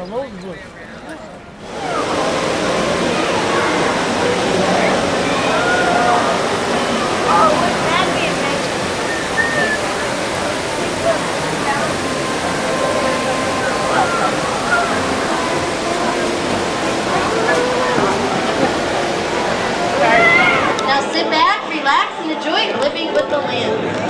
Now sit back, relax, and enjoy living with the land.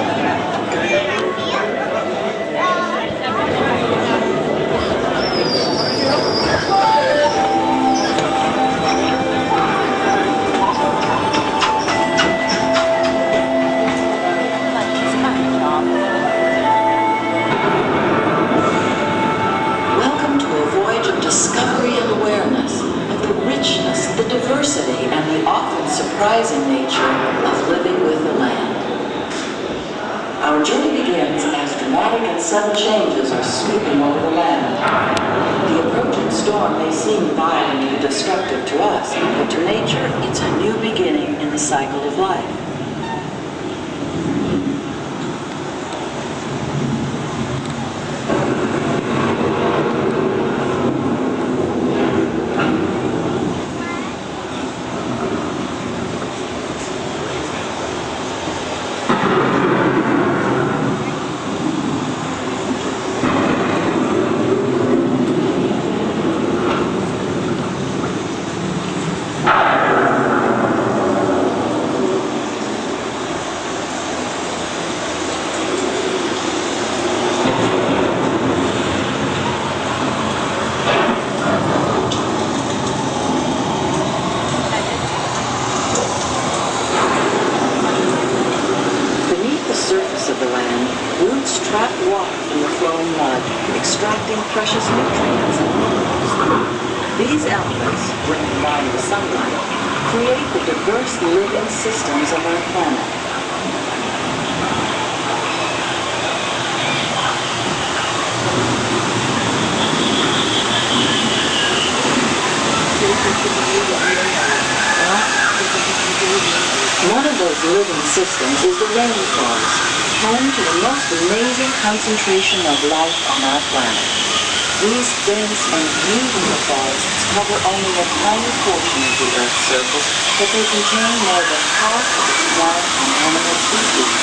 Welcome to a voyage of discovery and awareness of the richness, the diversity, and the often surprising nature of living with the land. Our journey begins as dramatic and sudden changes are sweeping over the land. The approaching storm may seem violently destructive to us, but to nature, it's a new beginning in the cycle of life. Extracting precious nutrients and minerals. These elements, when combined with sunlight, create the diverse living systems of our planet. One of those living systems is the rainforest, home to the most amazing concentration of life on our planet. These dense and beautiful forests cover only a tiny portion of the Earth's surface, but they contain more than half of its plant and animal species.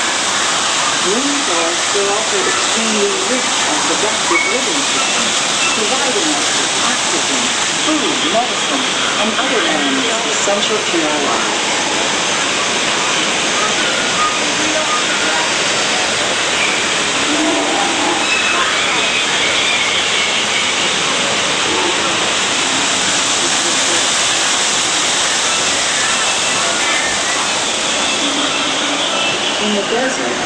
Rainforests are also extremely rich and productive living systems, providing us with oxygen, food, medicine, and other elements essential to our lives. In the desert,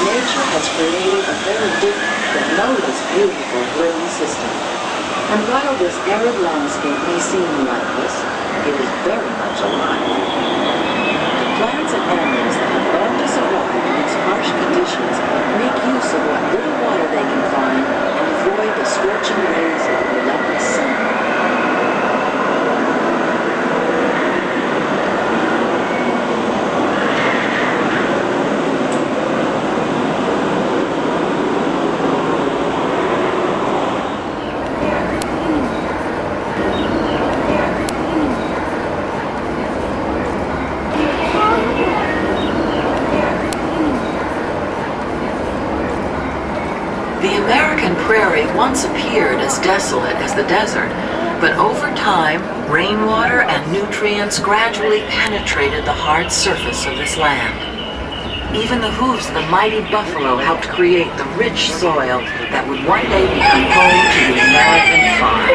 nature has created a very different but no less beautiful living system. And while this arid landscape may seem lifeless, it is very much alive. The plants and animals that have learned to survive in these harsh conditions make use of what little water they can find and avoid the scorching rays of the relentless sun. The American prairie once appeared as desolate as the desert, but over time, rainwater and nutrients gradually penetrated the hard surface of this land. Even the hooves of the mighty buffalo helped create the rich soil that would one day become home to the American farm.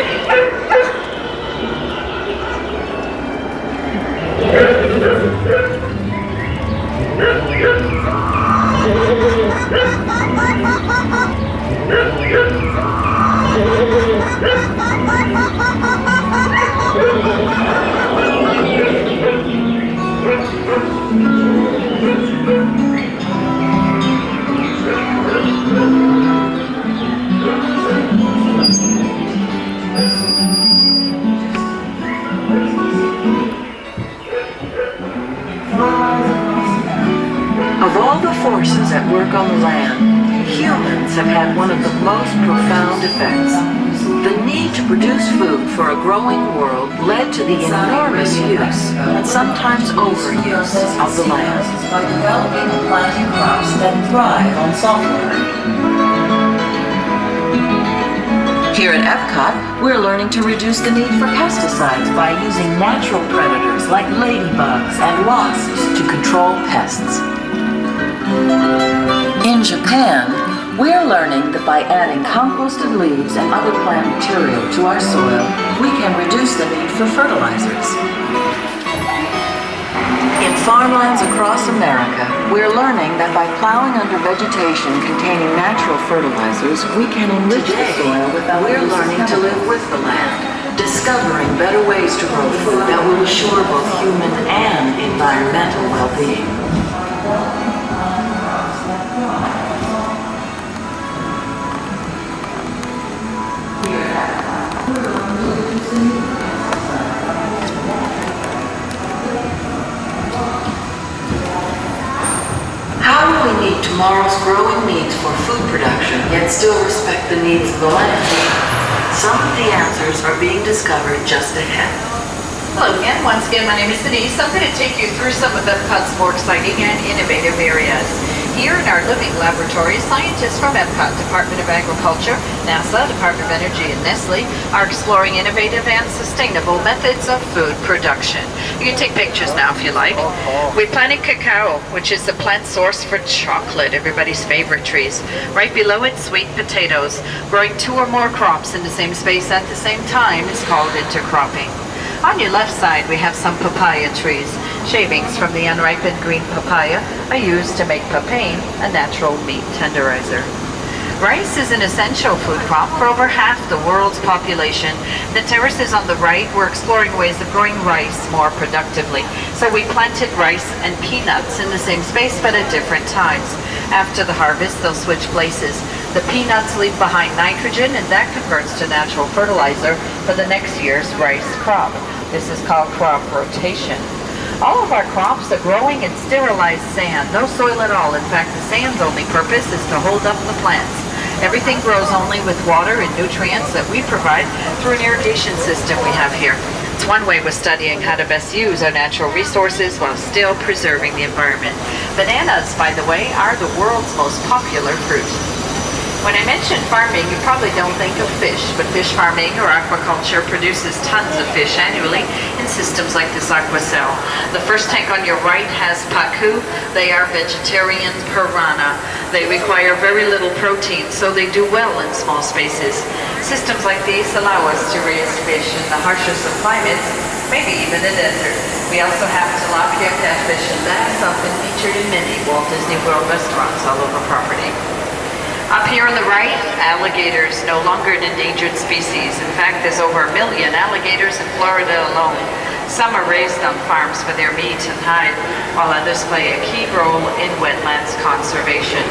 Of all the forces at work on the land, humans have had one of the most profound effects. The need to produce food for a growing world led to the enormous use and sometimes overuse of the land. By developing and planting crops that thrive on saltwater. Here at Epcot, we're learning to reduce the need for pesticides by using natural predators like ladybugs and wasps to control pests. In Japan, we're learning that by adding composted leaves and other plant material to our soil, we can reduce the need for fertilizers. In farmlands across America, we're learning that by plowing under vegetation containing natural fertilizers, we can enrich the soil without we're learning to live with the land, discovering better ways to grow food that will assure both human and environmental well-being. How do we meet tomorrow's growing needs for food production, yet still respect the needs of the land? Some of the answers are being discovered just ahead. Hello again. Once again, my name is Denise. I'm going to take you through some of Epcot's more exciting and innovative areas. Here in our living laboratory, scientists from Epcot, Department of Agriculture, NASA, Department of Energy, and Nestle are exploring innovative and sustainable methods of food production. You can take pictures now if you like. We planted cacao, which is the plant source for chocolate, everybody's favorite trees. Right below it, sweet potatoes. Growing 2 or more crops in the same space at the same time is called intercropping. On your left side, we have some papaya trees. Shavings from the unripened green papaya are used to make papain, a natural meat tenderizer. Rice is an essential food crop for over half the world's population. The terraces on the right, we're exploring ways of growing rice more productively. So we planted rice and peanuts in the same space but at different times. After the harvest, they'll switch places. The peanuts leave behind nitrogen and that converts to natural fertilizer for the next year's rice crop. This is called crop rotation. All of our crops are growing in sterilized sand, no soil at all. In fact, the sand's only purpose is to hold up the plants. Everything grows only with water and nutrients that we provide through an irrigation system we have here. It's one way we're studying how to best use our natural resources while still preserving the environment. Bananas, by the way, are the world's most popular fruit. When I mention farming, you probably don't think of fish, but fish farming or aquaculture produces tons of fish annually in systems like this aquacell. The first tank on your right has pacu. They are vegetarian piranha. They require very little protein, so they do well in small spaces. Systems like these allow us to raise fish in the harshest of climates, maybe even the desert. We also have tilapia, catfish, and that's often featured in many Walt Disney World restaurants all over property. Up here on the right, alligators, no longer an endangered species. In fact, there's over 1 million alligators in Florida alone. Some are raised on farms for their meat and hide, while others play a key role in wetlands conservation.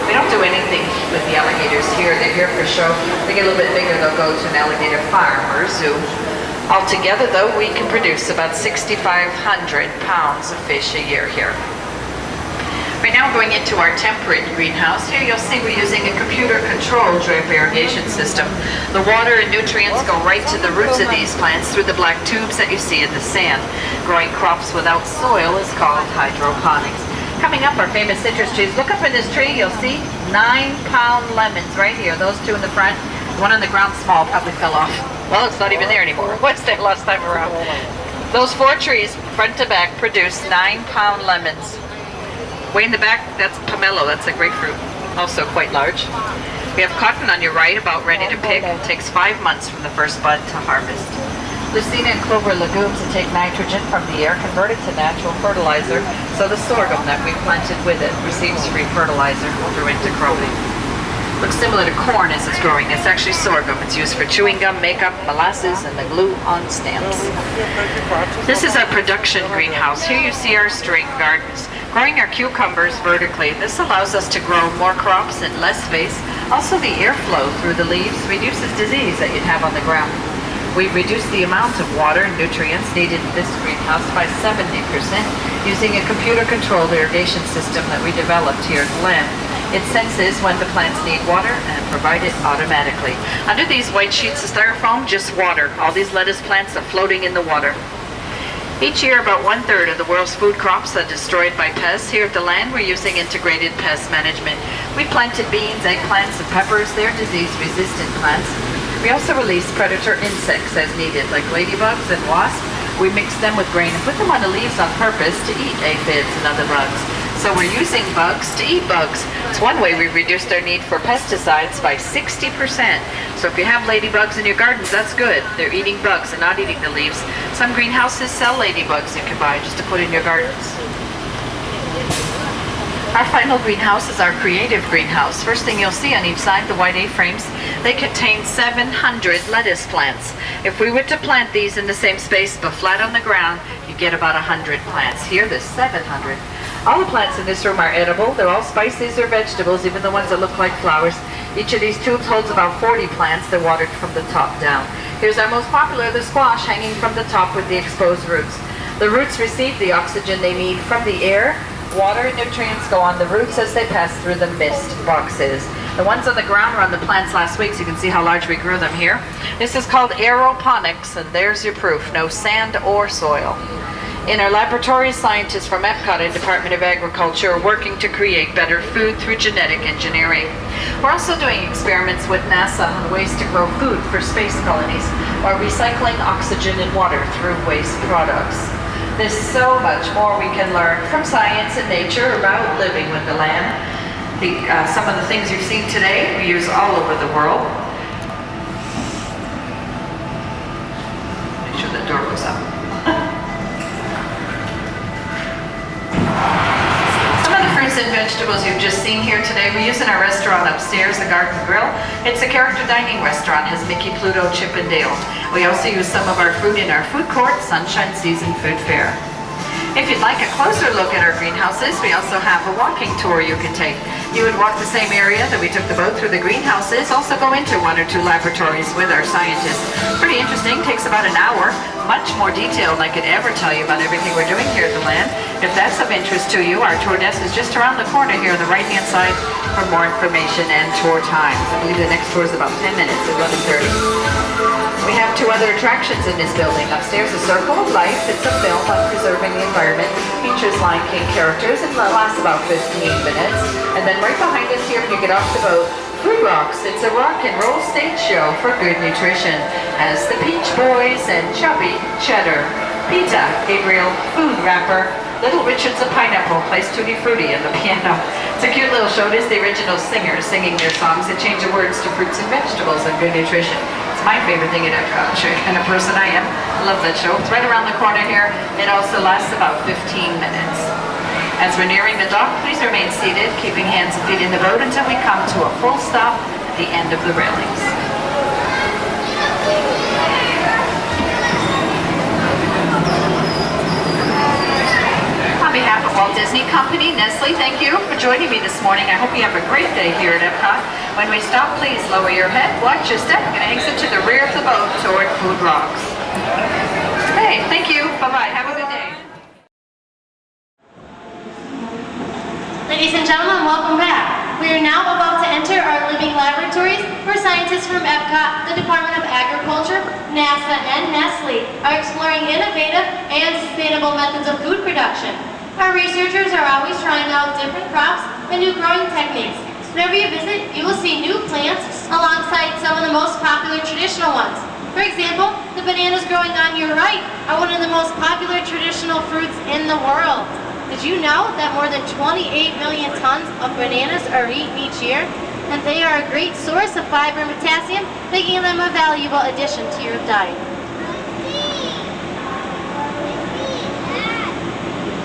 We don't do anything with the alligators here. They're here for show. They get a little bit bigger, they'll go to an alligator farm or zoo. Altogether, though, we can produce about 6,500 pounds of fish a year here. Right now we're going into our temperate greenhouse. Here you'll see we're using a computer-controlled drip irrigation system. The water and nutrients go right to the roots of these plants through the black tubes that you see in the sand. Growing crops without soil is called hydroponics. Coming up, our famous citrus trees. Look up in this tree, you'll see 9-pound lemons right here. Those 2 in the front, one on the ground small, probably fell off. Well, it's not even there anymore. What's there last time around? Those 4 trees, front to back, produce 9-pound lemons. Way in the back, that's pomelo, that's a grapefruit, also quite large. We have cotton on your right, about ready to pick. It takes 5 months from the first bud to harvest. Lucina and clover legumes that take nitrogen from the air, convert it to natural fertilizer, so the sorghum that we planted with it receives free fertilizer through intercropping. Looks similar to corn as it's growing. It's actually sorghum. It's used for chewing gum, makeup, molasses, and the glue on stamps. This is our production greenhouse. Here you see our string gardens. Growing our cucumbers vertically, this allows us to grow more crops in less space. Also, the airflow through the leaves reduces disease that you'd have on the ground. We reduce the amount of water and nutrients needed in this greenhouse by 70% using a computer-controlled irrigation system that we developed here at the lab. It senses when the plants need water and provides it automatically. Under these white sheets of styrofoam, just water. All these lettuce plants are floating in the water. Each year, about 1/3 of the world's food crops are destroyed by pests. Here at the land, we're using integrated pest management. We planted beans, eggplants, and peppers. They're disease-resistant plants. We also release predator insects as needed, like ladybugs and wasps. We mix them with grain and put them on the leaves on purpose to eat aphids and other bugs. So we're using bugs to eat bugs. It's one way we've reduced our need for pesticides by 60%. So if you have ladybugs in your gardens, that's good. They're eating bugs and not eating the leaves. Some greenhouses sell ladybugs you can buy just to put in your gardens. Our final greenhouse is our creative greenhouse. First thing you'll see on each side, the white A-frames, they contain 700 lettuce plants. If we were to plant these in the same space but flat on the ground, you get about 100 plants. Here, there's 700. All the plants in this room are edible. They're all spices or vegetables, even the ones that look like flowers. Each of these tubes holds about 40 plants. They're watered from the top down. Here's our most popular, the squash, hanging from the top with the exposed roots. The roots receive the oxygen they need from the air. Water and nutrients go on the roots as they pass through the mist boxes. The ones on the ground were on the plants last week, so you can see how large we grew them here. This is called aeroponics, and there's your proof. No sand or soil. In our laboratory, scientists from Epcot and Department of Agriculture are working to create better food through genetic engineering. We're also doing experiments with NASA on ways to grow food for space colonies or recycling oxygen and water through waste products. There's so much more we can learn from science and nature about living with the land. Some of the things you've seen today we use all over the world. Make sure the door goes up. Some of the fruits and vegetables you've just seen here today we use in our restaurant upstairs, the Garden Grill. It's a character dining restaurant, has Mickey, Pluto, Chip, and Dale. We also use some of our fruit in our food court, Sunshine Season Food Fair. If you'd like a closer look at our greenhouses, we also have a walking tour you can take. You would walk the same area that we took the boat through the greenhouses, also go into 1 or 2 laboratories with our scientists. Pretty interesting, takes about an hour, much more detailed than I could ever tell you about everything we're doing here at the land. If that's of interest to you, our tour desk is just around the corner here on the right-hand side for more information and tour times. I believe the next tour is about 10 minutes, 11:30. We have 2 other attractions in this building. Upstairs, The Circle of Life. It's a film on preserving the environment. Features Lion King characters and lasts about 15 minutes. And then right behind us here, when you get off the boat, Food Rocks. It's a rock and roll stage show for good nutrition. As the Peach Boys and Chubby Cheddar. Pizza, Gabriel, Food Rapper. Little Richard's a pineapple, plays Tutti Frutti on the piano. It's a cute little show. It is the original singers singing their songs that change the words to fruits and vegetables and good nutrition. It's my favorite thing at Epcot. Show you kind of person I am. I love that show. It's right around the corner here. It also lasts about 15 minutes. As we're nearing the dock, please remain seated, keeping hands and feet in the boat until we come to a full stop at the end of the railings. On behalf of Walt Disney Company, Nestle, thank you for joining me this morning. I hope you have a great day here at Epcot. When we stop, please lower your head, watch your step, and exit to the rear of the boat toward Food Rocks. Okay, thank you. Bye-bye. Have a good day. Ladies and gentlemen, welcome back. We are now about to enter our living laboratories where scientists from Epcot, the Department of Agriculture, NASA, and Nestle are exploring innovative and sustainable methods of food production. Our researchers are always trying out different crops and new growing techniques. Whenever you visit, you will see new plants alongside some of the most popular traditional ones. For example, the bananas growing on your right are one of the most popular traditional fruits in the world. Did you know that more than 28 million tons of bananas are eaten each year? And they are a great source of fiber and potassium, making them a valuable addition to your diet.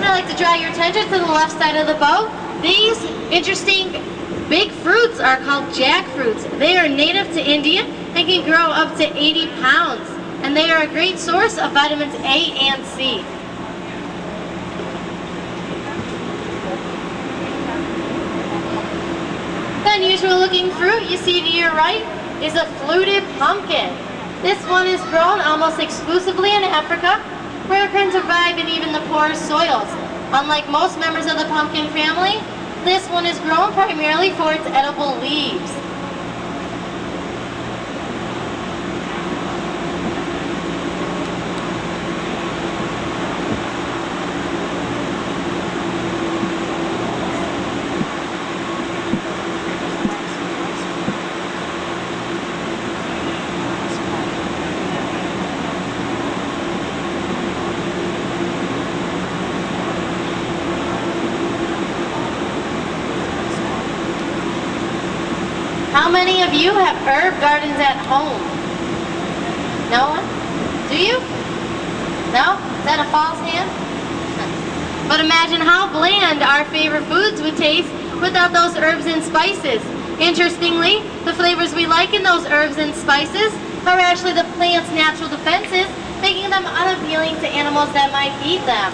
I'd like to draw your attention to the left side of the boat. These interesting big fruits are called jackfruits. They are native to India and can grow up to 80 pounds. And they are a great source of vitamins A and C. The unusual looking fruit you see to your right is a fluted pumpkin. This one is grown almost exclusively in Africa, where it can survive in even the poorest soils. Unlike most members of the pumpkin family, this one is grown primarily for its edible leaves. How many of you have herb gardens at home? No one? Do you? No? Is that a false hand? But imagine how bland our favorite foods would taste without those herbs and spices. Interestingly, the flavors we like in those herbs and spices are actually the plant's natural defenses, making them unappealing to animals that might eat them.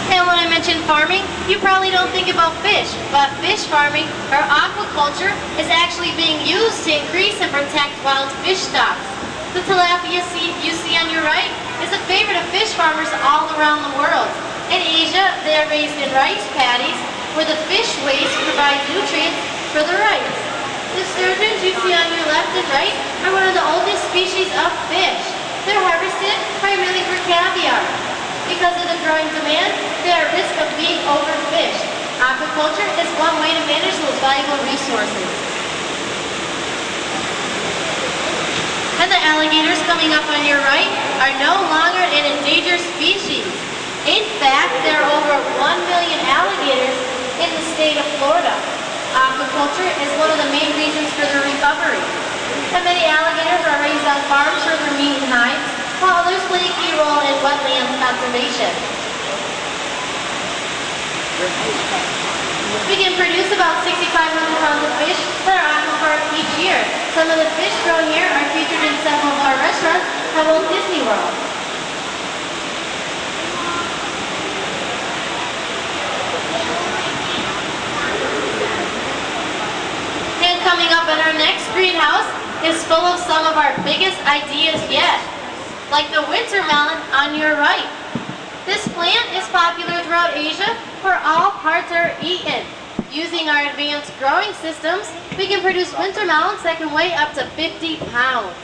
And when I mention farming, you probably don't think about fish, but fish farming, or aquaculture, is actually being used to increase and protect wild fish stocks. The tilapia you see on your right is a favorite of fish farmers all around the world. In Asia, they are raised in rice paddies, where the fish waste provides nutrients for the rice. The sturgeons you see on your left and right are one of the oldest species of fish. They're harvested primarily for caviar. Because of the growing demand, they are at risk of being overfished. Aquaculture is one way to manage those valuable resources. And the alligators coming up on your right are no longer an endangered species. In fact, there are over 1 million alligators in the state of Florida. Aquaculture is one of the main reasons for their recovery. And many alligators are raised on farms for their meat and hides, while others play a key role in wetlands conservation. We can produce about 6,500 pounds of fish at our aquapark each year. Some of the fish grown here are featured in several of our restaurants at Walt Disney World. And coming up in our next greenhouse is full of some of our biggest ideas yet, like the winter melon on your right. This plant is popular throughout Asia, where all parts are eaten. Using our advanced growing systems, we can produce winter melons that can weigh up to 50 pounds.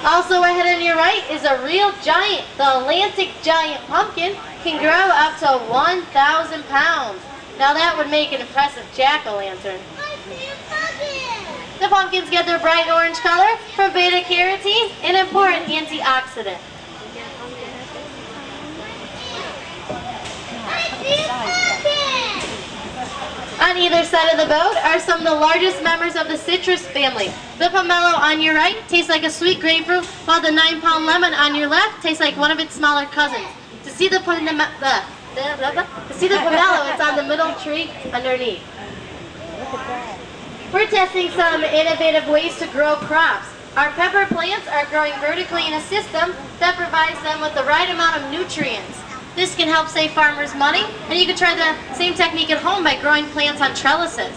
Also ahead on your right is a real giant. The Atlantic giant pumpkin can grow up to 1,000 pounds. Now that would make an impressive jack-o'-lantern. The pumpkins get their bright orange color from beta-carotene, an important antioxidant. On either side of the boat are some of the largest members of the citrus family. The pomelo on your right tastes like a sweet grapefruit, while the 9-pound lemon on your left tastes like one of its smaller cousins. To see the pomelo, it's on the middle tree underneath. We're testing some innovative ways to grow crops. Our pepper plants are growing vertically in a system that provides them with the right amount of nutrients. This can help save farmers money, and you can try the same technique at home by growing plants on trellises.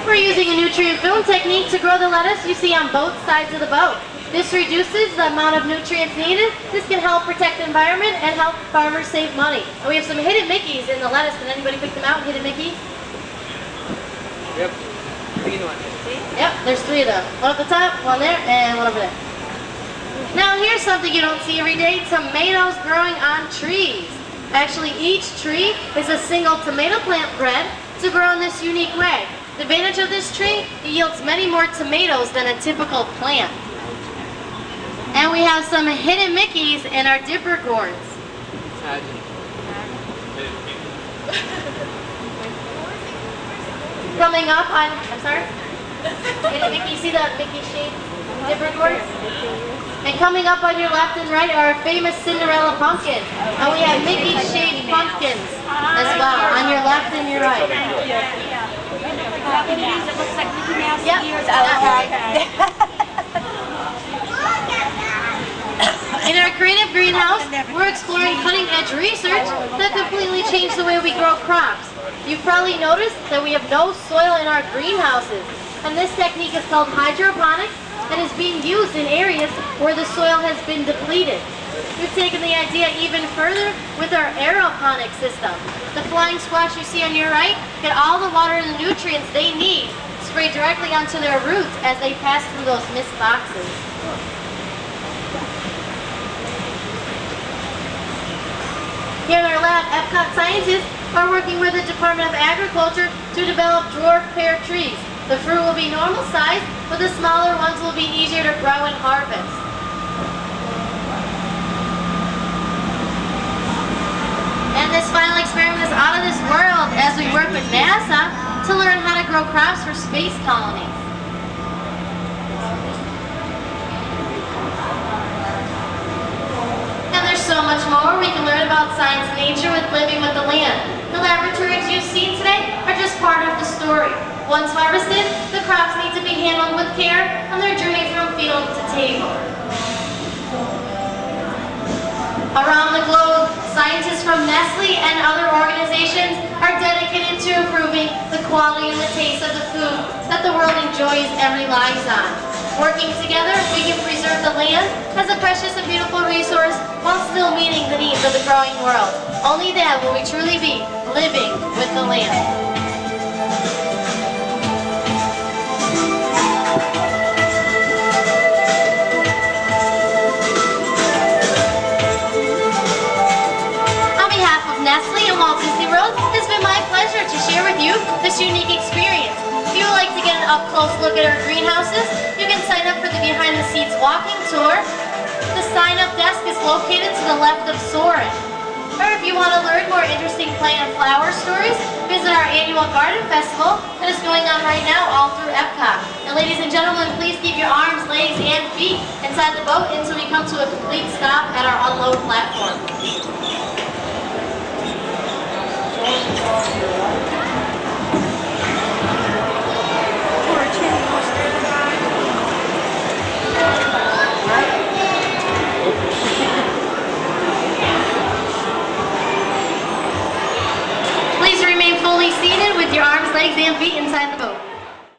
We're using a nutrient film technique to grow the lettuce you see on both sides of the boat. This reduces the amount of nutrients needed. This can help protect the environment and help farmers save money. And we have some hidden Mickeys in the lettuce. Can anybody pick them out, hidden Mickey? Yep. Green one. Yep, there's 3 of them. One up the top, one there, and one over there. Now here's something you don't see every day, tomatoes growing on trees. Actually, each tree is a single tomato plant bred to grow in this unique way. The advantage of this tree, it yields many more tomatoes than a typical plant. And we have some hidden Mickeys in our dipper gourds. Coming up on, I'm sorry? Hidden Mickey, see the Mickey shaped dipper gourds? And coming up on your left and right are our famous Cinderella pumpkins. And we have Mickey shaped pumpkins as well on your left and your right. It looks like Mickey Mouse ears. Yep. In our creative greenhouse, we're exploring cutting-edge research that completely changed the way we grow crops. You've probably noticed that we have no soil in our greenhouses, and this technique is called hydroponics and is being used in areas where the soil has been depleted. We've taken the idea even further with our aeroponic system. The flying squash you see on your right get all the water and the nutrients they need sprayed directly onto their roots as they pass through those mist boxes. Here in our lab, Epcot scientists are working with the Department of Agriculture to develop dwarf pear trees. The fruit will be normal size, but the smaller ones will be easier to grow and harvest. And this final experiment is out of this world as we work with NASA to learn how to grow crops for space colonies. So much more we can learn about science and nature with living with the land. The laboratories you've seen today are just part of the story. Once harvested, the crops need to be handled with care on their journey from field to table. Around the globe, scientists from Nestle and other organizations are dedicated to improving the quality and the taste of the food that the world enjoys and relies on. Working together, we can preserve the land as a precious and beautiful resource while still meeting the needs of the growing world. Only then will we truly be living with the land. On behalf of Nestle and Walt Disney World, it's been my pleasure to share with you this unique experience. If you would like to get an up-close look at our greenhouses, you can sign up for the behind-the-scenes walking tour. The sign-up desk is located to the left of Soarin'. Or if you want to learn more interesting plant and flower stories, visit our annual garden festival that is going on right now all through Epcot. And ladies and gentlemen, please keep your arms, legs, and feet inside the boat until we come to a complete stop at our unload platform. Please remain fully seated with your arms, legs, and feet inside the